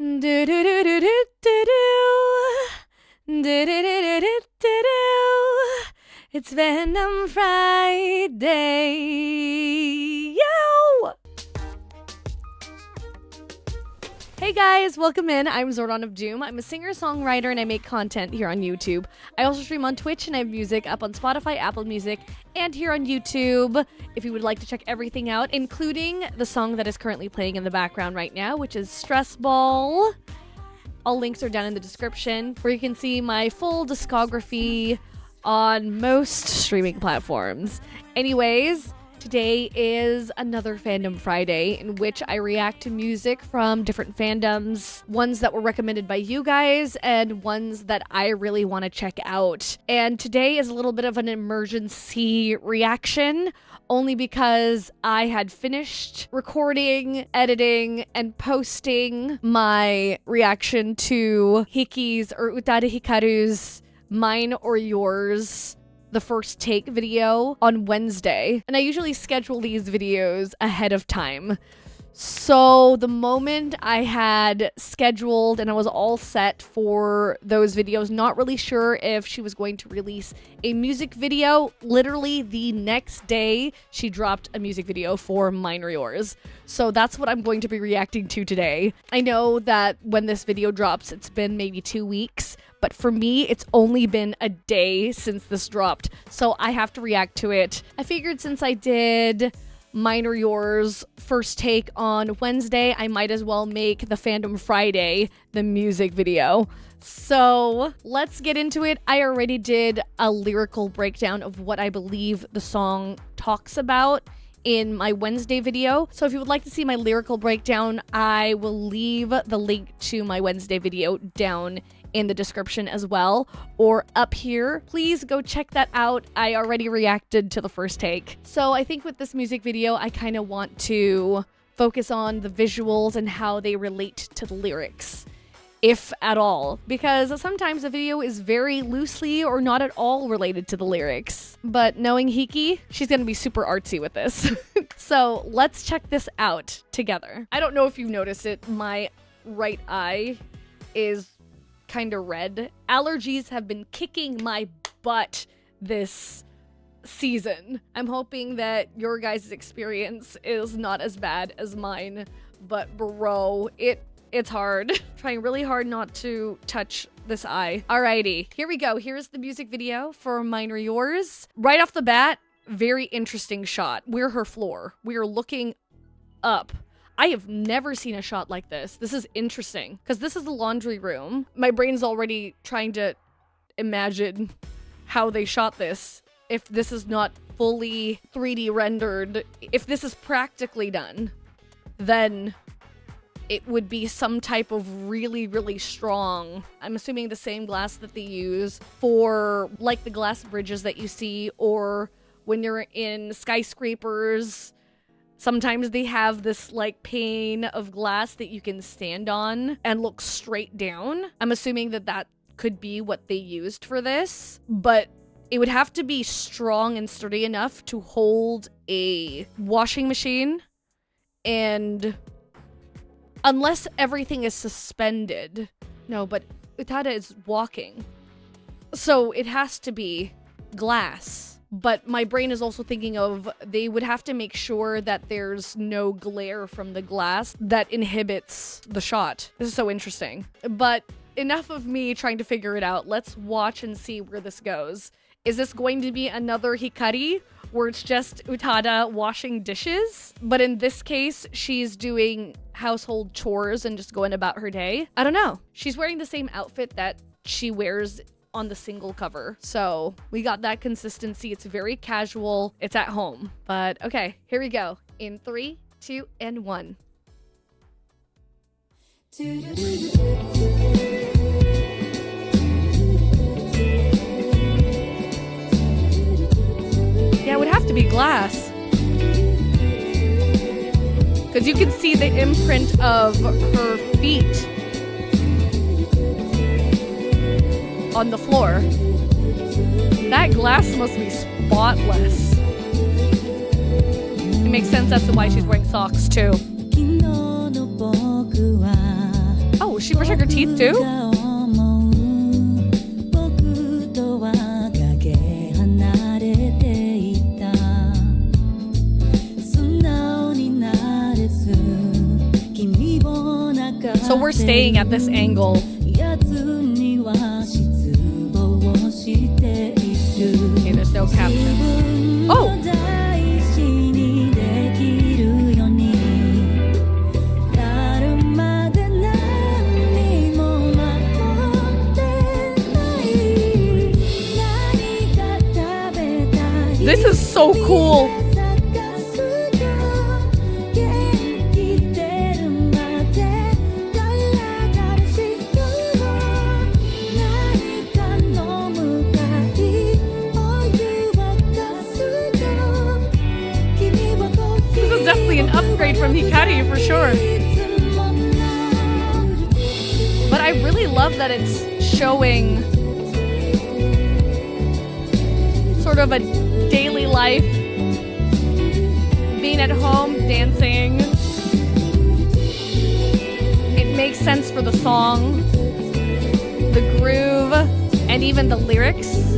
It's Fandom Friday. Yo! Hey guys, welcome in. I'm Zordon of Doom. I'm a singer-songwriter and I make content here on YouTube. I also stream on Twitch and I have music up on Spotify, Apple Music, and here on YouTube. If you would like to check everything out, including the song that is currently playing in the background right now, which is Stress Ball. All links are down in the description, where you can see my full discography on most streaming platforms. Anyways, today is another Fandom Friday in which I react to music from different fandoms, ones that were recommended by you guys and ones that I really want to check out. And today is a little bit of an emergency reaction, only because I had finished recording, editing, and posting my reaction to Utada Hikaru's Mine or Yours, the first take video on Wednesday. And I usually schedule these videos ahead of time. So the moment I had scheduled and I was all set for those videos, not really sure if she was going to release a music video, literally the next day she dropped a music video for Mine or Yours. So that's what I'm going to be reacting to today. I know that when this video drops, it's been maybe 2 weeks, but for me, it's only been a day since this dropped, so I have to react to it. I figured since I did Mine or Yours first take on Wednesday, I might as well make the Fandom Friday the music video. So let's get into it. I already did a lyrical breakdown of what I believe the song talks about in my Wednesday video. So if you would like to see my lyrical breakdown, I will leave the link to my Wednesday video down in the description as well, or up here. Please go check that out. I already reacted to the first take. So I think with this music video, I kind of want to focus on the visuals and how they relate to the lyrics, if at all, because sometimes the video is very loosely or not at all related to the lyrics. But knowing Hiki, she's gonna be super artsy with this. So let's check this out together. I don't know if you've noticed it, my right eye is kind of red. Allergies have been kicking my butt this season. I'm hoping that your guys' experience is not as bad as mine, but bro, it's hard. Trying really hard not to touch this eye. Alrighty, here we go. Here's the music video for Mine or Yours. Right off the bat, very interesting shot. We're her floor. We are looking up. I have never seen a shot like this. This is interesting, because this is the laundry room. My brain's already trying to imagine how they shot this. If this is not fully 3D rendered, if this is practically done, then it would be some type of really, really strong, I'm assuming the same glass that they use for like the glass bridges that you see, or when you're in skyscrapers. Sometimes they have this like pane of glass that you can stand on and look straight down. I'm assuming that that could be what they used for this, but it would have to be strong and sturdy enough to hold a washing machine, and unless everything is suspended. No, but Utada is walking, so it has to be glass. But my brain is also thinking of, they would have to make sure that there's no glare from the glass that inhibits the shot. This is so interesting. But enough of me trying to figure it out. Let's watch and see where this goes. Is this going to be another Hikari, where it's just Utada washing dishes? But in this case, she's doing household chores and just going about her day? I don't know. She's wearing the same outfit that she wears on the single cover. So we got that consistency. It's very casual. It's at home. But okay, here we go. In 3, 2, and 1. Yeah, it would have to be glass, because you can see the imprint of her feet on the floor. That glass must be spotless. It makes sense as to why she's wearing socks too. Oh, Oh, she brushed her teeth too? So we're staying at this angle. Okay, there's no caption. Oh! This is so cool. An upgrade from Hikaru for sure. But I really love that it's showing sort of a daily life, being at home, dancing. It makes sense for the song, the groove, and even the lyrics.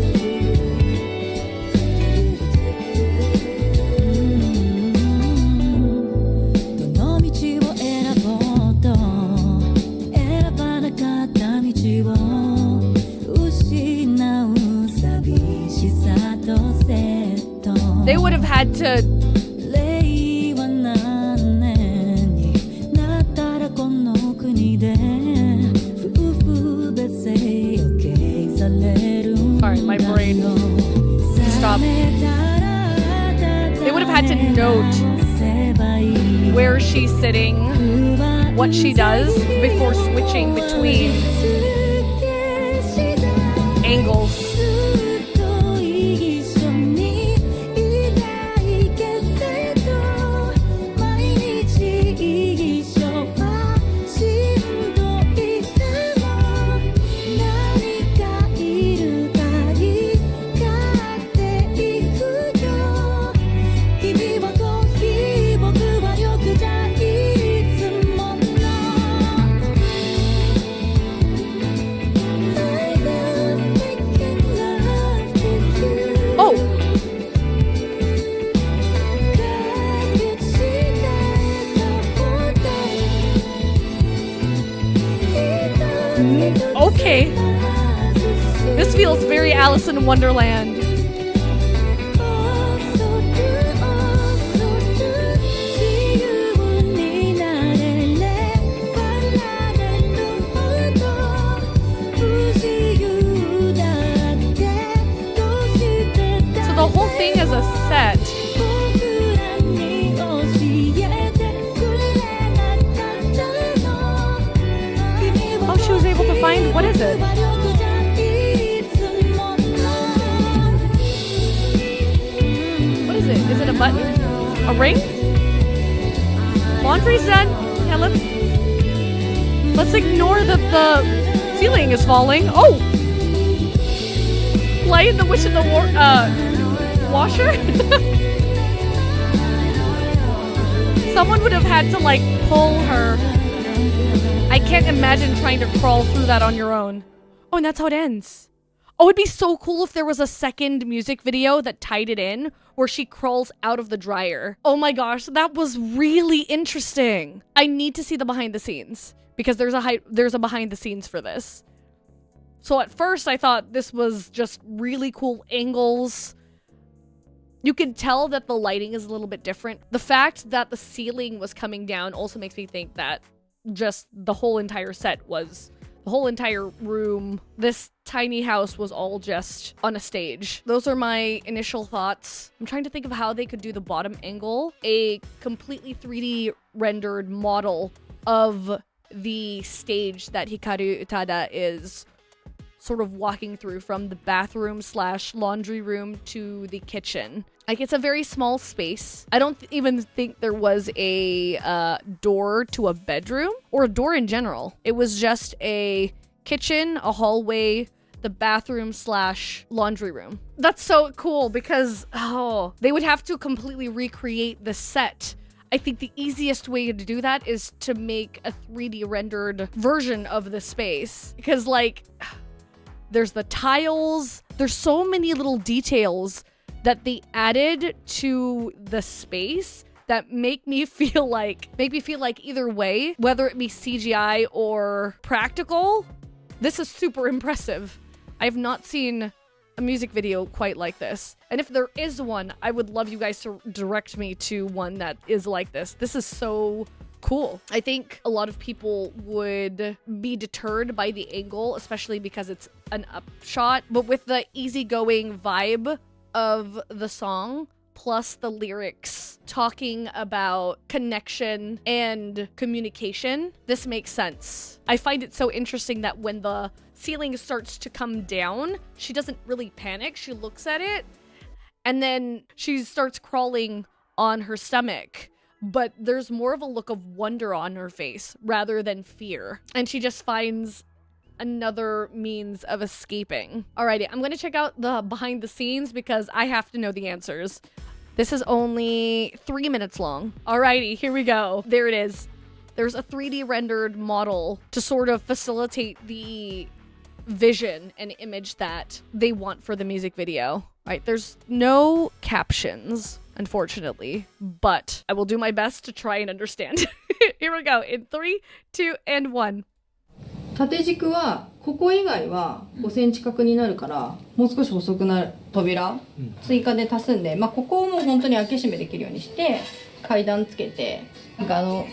They would have had to sorry, my brain stopped. They would have had to note where she's sitting, what she does before switching between angles. Okay. This feels very Alice in Wonderland. So the whole thing is a set. She was able to find, what is it? What is it? Is it a button? A ring? Laundry's done. Yeah, let's ignore that the ceiling is falling. Oh! Light the witch in the washer? Someone would have had to like pull her. I can't imagine trying to crawl through that on your own. Oh, and that's how it ends. Oh, it'd be so cool if there was a second music video that tied it in where she crawls out of the dryer. Oh my gosh, that was really interesting. I need to see the behind the scenes because there's a behind the scenes for this. So at first I thought this was just really cool angles. You can tell that the lighting is a little bit different. The fact that the ceiling was coming down also makes me think that just the whole entire set was, the whole entire room, this tiny house was all just on a stage. Those are my initial thoughts. I'm trying to think of how they could do the bottom angle. A completely 3D rendered model of the stage that Hikaru Utada is sort of walking through from the bathroom / laundry room to the kitchen. Like, it's a very small space. I don't even think there was a door to a bedroom or a door in general. It was just a kitchen, a hallway, the bathroom / laundry room. That's so cool because, they would have to completely recreate the set. I think the easiest way to do that is to make a 3D rendered version of the space. Because, like, there's the tiles, there's so many little details that they added to the space that make me feel like either way, whether it be CGI or practical, this is super impressive. I have not seen a music video quite like this. And if there is one, I would love you guys to direct me to one that is like this. This is so cool. I think a lot of people would be deterred by the angle, especially because it's an upshot, but with the easygoing vibe of the song, plus the lyrics talking about connection and communication, this makes sense. I find it so interesting that when the ceiling starts to come down, she doesn't really panic. She looks at it and then she starts crawling on her stomach. But there's more of a look of wonder on her face rather than fear. And she just finds another means of escaping. Alrighty, I'm gonna check out the behind the scenes because I have to know the answers. This is only 3 minutes long. Alrighty, here we go. There it is. There's a 3D rendered model to sort of facilitate the vision and image that they want for the music video. All right, there's no captions, unfortunately, but I will do my best to try and understand. Here we go. In 3, 2, and 1. 縦軸はここ以外は5センチ角になるからもう少し細くなる扉追加で足すんで、ここも本当に開け閉めできるようにして階段つけて、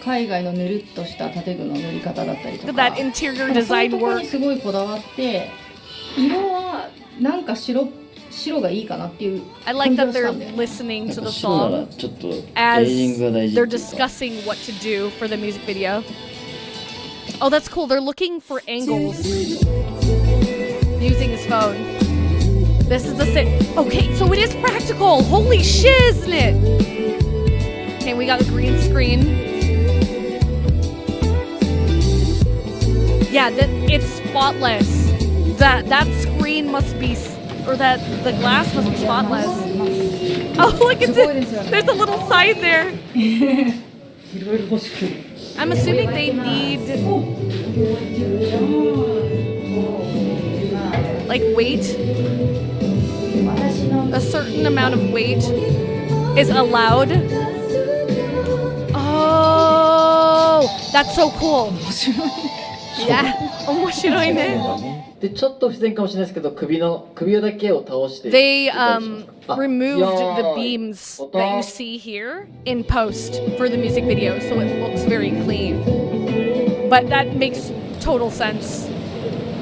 海外のぬるっとした建具の塗り方だったりとか、That interior design そういうところ work. にすごいこだわって色はなんか白がいいかなっていう I like 感じ that はした they're んだよね。 listening to the 白なら song ちょっとエ as イジングが大事 they're っていうか discussing what to do for the music video. Oh, that's cool. They're looking for angles using his phone. This is the okay, so it is practical. Holy shiznit. Okay, we got a green screen. Yeah, it's spotless. That screen must be, or that the glass must be spotless. Oh, look, there's a little sign there. I'm assuming they need like weight. A certain amount of weight is allowed. Oh, that's so cool. Yeah. 面白いね。でちょっと不自然かもしれないですけど首だけを倒して They removed the beams that you see here in post for the music video, so it looks very clean. But that makes total sense.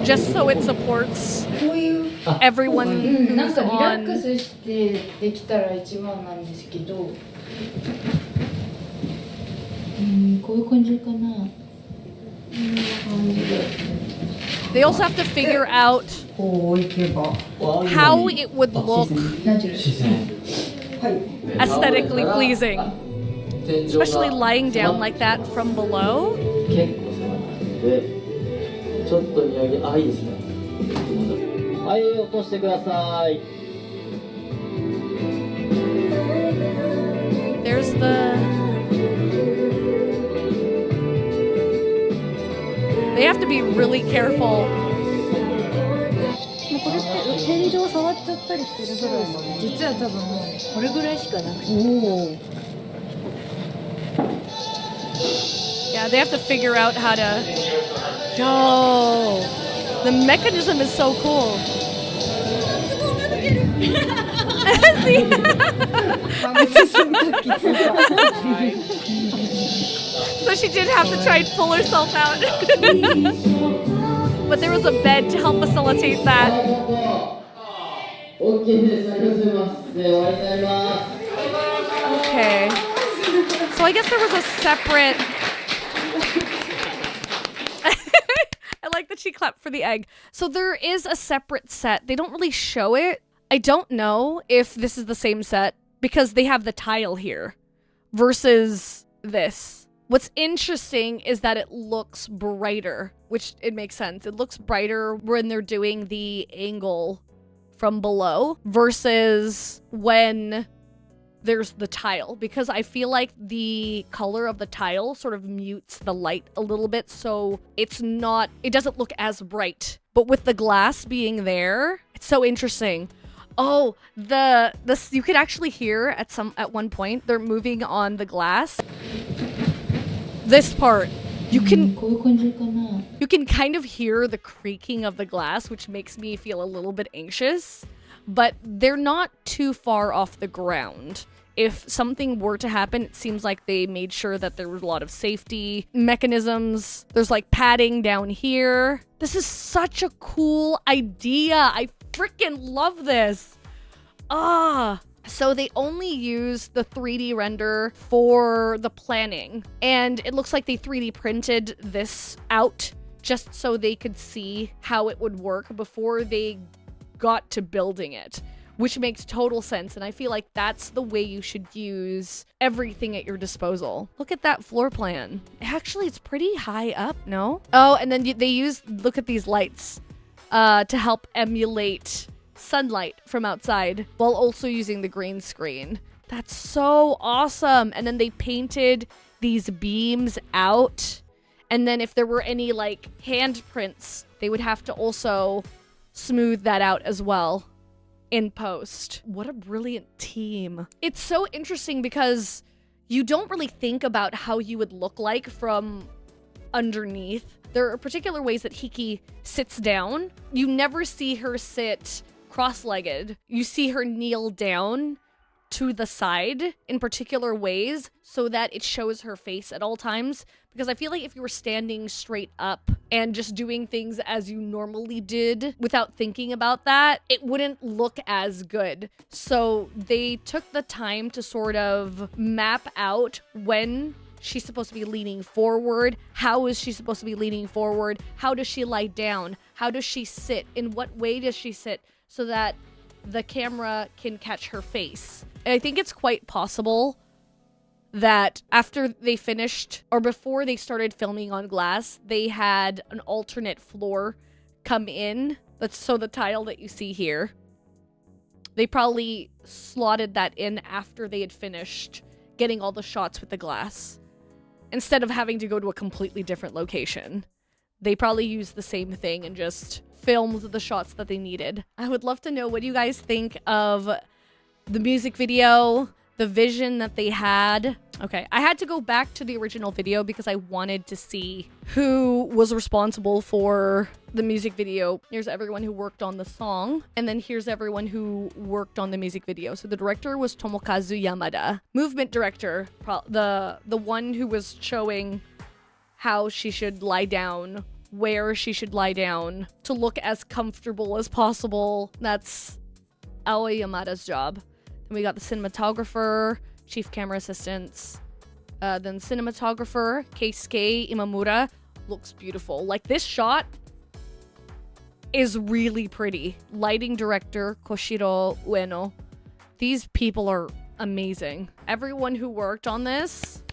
Just so it supports こういう everyone なん who's かリラック on. スしてできたら一番なんですけど、こういう感じかな。こんな感じで。 They also have to figure out こういけば。 how it would look ナチュラル。はい。 aesthetically pleasing, especially lying down like that from below. 結構狭くてちょっと見上げいいですねはい落としてください There's the. They have to be really careful. もうこれって天井触っちゃったりしてるぐらいの実は多分これぐらいしかなくて。Yeah, they have to figure out how to. Yo, the mechanism is so cool. See? So she did have to try and pull herself out. But there was a bed to help facilitate that. Okay. So I guess there was a separate. I like that she clapped for the egg. So there is a separate set. They don't really show it. I don't know if this is the same set because they have the tile here versus this. What's interesting is that it looks brighter, which it makes sense. It looks brighter when they're doing the angle from below versus when there's the tile, because I feel like the color of the tile sort of mutes the light a little bit, so it doesn't look as bright. But with the glass being there, it's so interesting. Oh, you could actually hear at one point they're moving on the glass. This part, you can kind of hear the creaking of the glass, which makes me feel a little bit anxious. But they're not too far off the ground. If something were to happen, it seems like they made sure that there was a lot of safety mechanisms. There's like padding down here. This is such a cool idea. I freaking love this. So they only use the 3D render for the planning. And it looks like they 3D printed this out just so they could see how it would work before they got to building it, which makes total sense. And I feel like that's the way you should use everything at your disposal. Look at that floor plan. Actually, it's pretty high up, no? Oh, and then look at these lights to help emulate sunlight from outside while also using the green screen. That's so awesome. And then they painted these beams out. And then if there were any like handprints, they would have to also smooth that out as well in post. What a brilliant team. It's so interesting because you don't really think about how you would look like from underneath. There are particular ways that Hiki sits down. You never see her sit cross-legged. You see her kneel down to the side in particular ways so that it shows her face at all times. Because I feel like if you were standing straight up and just doing things as you normally did without thinking about that, it wouldn't look as good. So they took the time to sort of map out when she's supposed to be leaning forward. How is she supposed to be leaning forward? How does she lie down? How does she sit? In what way does she sit so that the camera can catch her face? And I think it's quite possible that after they finished, or before they started filming on glass, they had an alternate floor come in. So the tile that you see here, they probably slotted that in after they had finished getting all the shots with the glass. Instead of having to go to a completely different location, they probably used the same thing and just filmed the shots that they needed. I would love to know what you guys think of the music video, the vision that they had. Okay, I had to go back to the original video because I wanted to see who was responsible for the music video. Here's everyone who worked on the song, and then here's everyone who worked on the music video. So the director was Tomokazu Yamada. Movement director, the one who was showing how she should lie down, where she should lie down to look as comfortable as possible. That's Aoi Yamada's job. Then we got the cinematographer, chief camera assistants, then cinematographer Keisuke Imamura. Looks beautiful. Like, this shot is really pretty. Lighting director Koshiro Ueno. These people are amazing. Everyone who worked on this,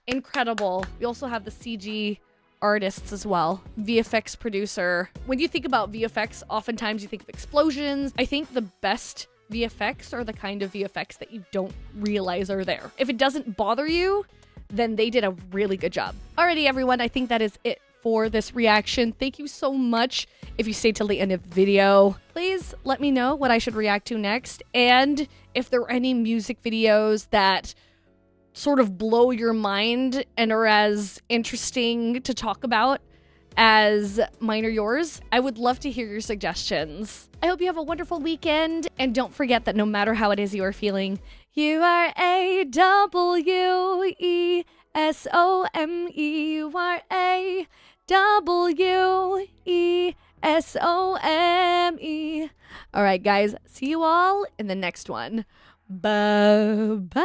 incredible. We also have the CG artists as well. VFX producer. When you think about VFX, oftentimes you think of explosions. I think the best VFX are the kind of VFX that you don't realize are there. If it doesn't bother you, then they did a really good job. Alrighty, everyone, I think that is it for this reaction. Thank you so much. If you stayed till the end of the video, please let me know what I should react to next, and if there are any music videos that sort of blow your mind and are as interesting to talk about as mine or yours. I would love to hear your suggestions. I hope you have a wonderful weekend, and don't forget that no matter how it is you are feeling, you are A-W-E-S-O-M-E. You are A-W-E-S-O-M-E. All right, guys, see you all in the next one. Bye-bye.